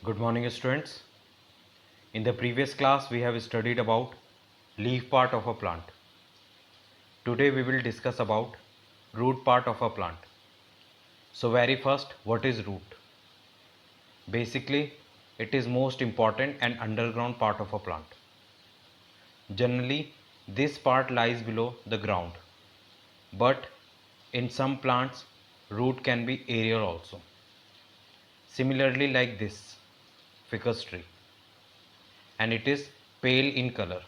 Good morning students. In the previous class we have studied about leaf part of a plant. Today we will discuss about root part of a plant. So very first, what is root? Basically it is most important and underground part of a plant. Generally this part lies below the ground, but in some plants root can be aerial also. Similarly like this ficus tree, and it is pale in color.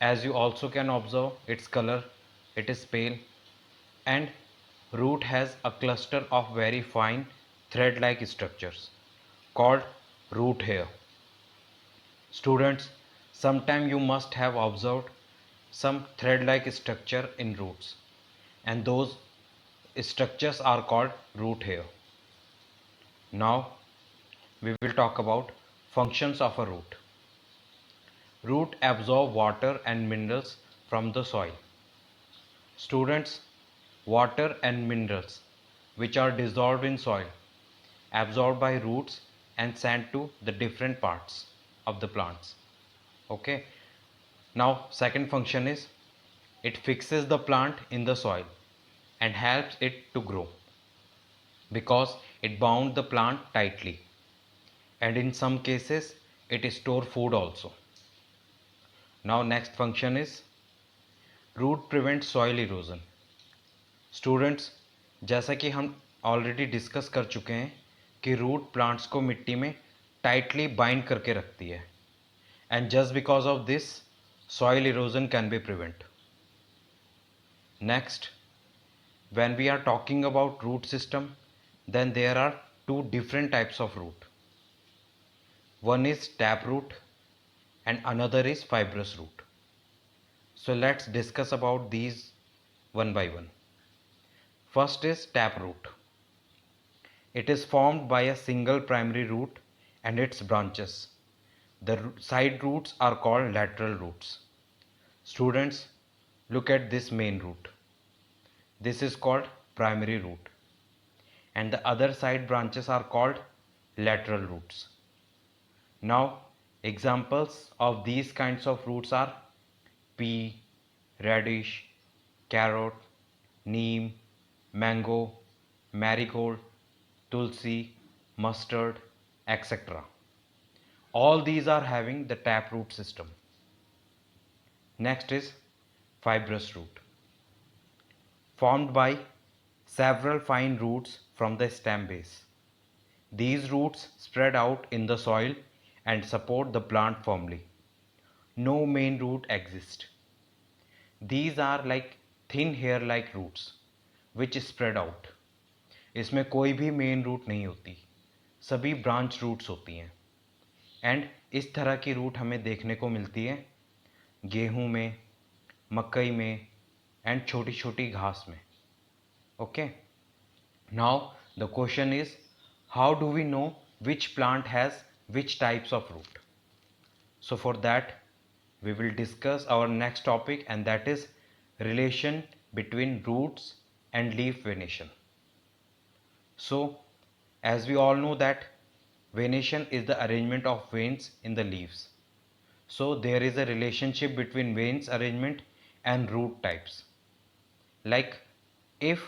As you also can observe its color, it is pale, and root has a cluster of very fine thread-like structures called root hair. Students, sometime you must have observed some thread-like structure in roots, and those structures are called root hair. Now we will talk about functions of a root. Root absorb water and minerals from the soil. Students, water and minerals which are dissolved in soil absorbed by roots and sent to the different parts of the plants. Okay. Now second function is it fixes the plant in the soil and helps it to grow because it bound the plant tightly, and in some cases it store food also. Now next function is root prevents soil erosion. Students, जैसा कि हम already discuss कर चुके हैं कि root plants को मिट्टी में टाइटली बाइंड करके रखती है, and just because of this soil erosion can be prevent. Next, when we are talking about root system, then there are two different types of root. One is tap root and another is fibrous root. So let's discuss about these one by one. First is tap root. It is formed by a single primary root and its branches. The side roots are called lateral roots. Students, look at this main root. This is called primary root, and the other side branches are called lateral roots. Now examples of these kinds of roots are pea, radish, carrot, neem, mango, marigold, tulsi, mustard, etc. All these are having the taproot system. Next is fibrous root, formed by several fine roots from the stem base. These roots spread out in the soil and support the plant firmly. No main root exists. These are like thin hair like roots which spread out. इसमें कोई भी main root नहीं होती, सभी branch roots होती हैं. And इस तरह की रूट हमें देखने को मिलती है गेहूं में, मकई में एंड छोटी छोटी घास में. Okay. Now the question is, how do we know which plant has which types of root? So for that we will discuss our next topic, and that is relation between roots and leaf venation. So as we all know that venation is the arrangement of veins in the leaves. So there is a relationship between veins arrangement and root types. Like if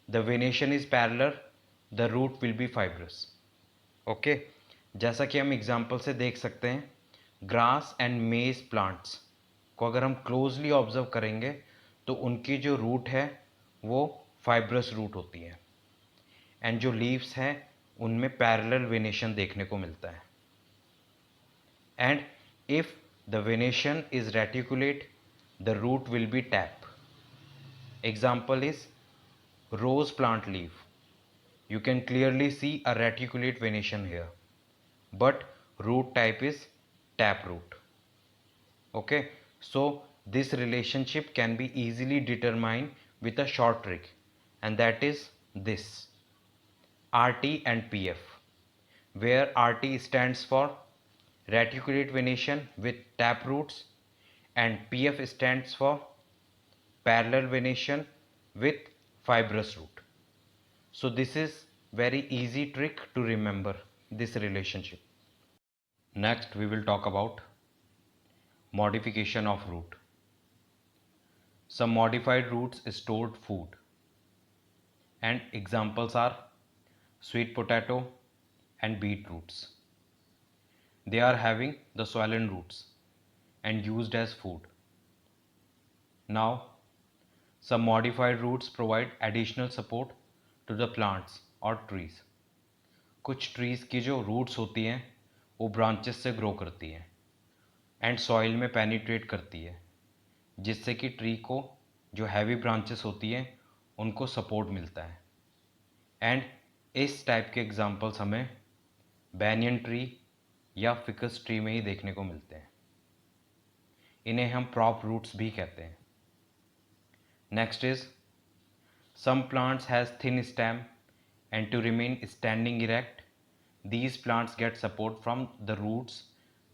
the venation is parallel, the root will be fibrous. Okay. जैसा कि हम example से देख सकते हैं, grass and मेज plants को अगर हम क्लोजली ऑब्जर्व करेंगे तो उनकी जो रूट है वो फाइब्रस रूट होती है, एंड जो लीव्स हैं उनमें पैरेलल वेनेशन देखने को मिलता है. And if the venation is reticulate, the root will be tap. Example is rose plant leaf. You can clearly see a reticulate venation here, but root type is tap root. Okay, so this relationship can be easily determined with a short trick, and that is this RT and PF, where RT stands for reticulate venation with tap roots and PF stands for parallel venation with fibrous root. So this is very easy trick to remember. this relationship. Next, we will talk about modification of root. Some modified roots stored food, and examples are sweet potato and beetroots. They are having the swollen roots and used as food. Now, some modified roots provide additional support to the plants or trees. कुछ trees की जो roots होती हैं वो branches से grow करती हैं and soil में पेनिट्रेट करती है, जिससे कि ट्री को जो हैवी ब्रांचेस होती हैं उनको सपोर्ट मिलता है। एंड इस टाइप के एग्जांपल्स हमें बैनियन ट्री या फिकस ट्री में ही देखने को मिलते हैं। इन्हें हम प्रॉप रूट्स भी कहते हैं। Next is some plants has thin stem and to remain standing erect, these plants get support from the roots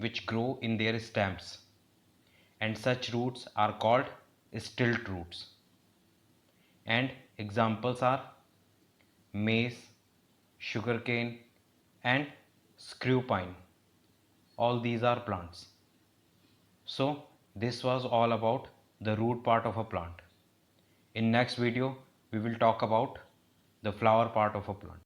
which grow in their stems, and such roots are called stilt roots. And examples are maize, sugarcane, and screw pine. All these are plants. So this was all about the root part of a plant. In next video we will talk about the flower part of a plant.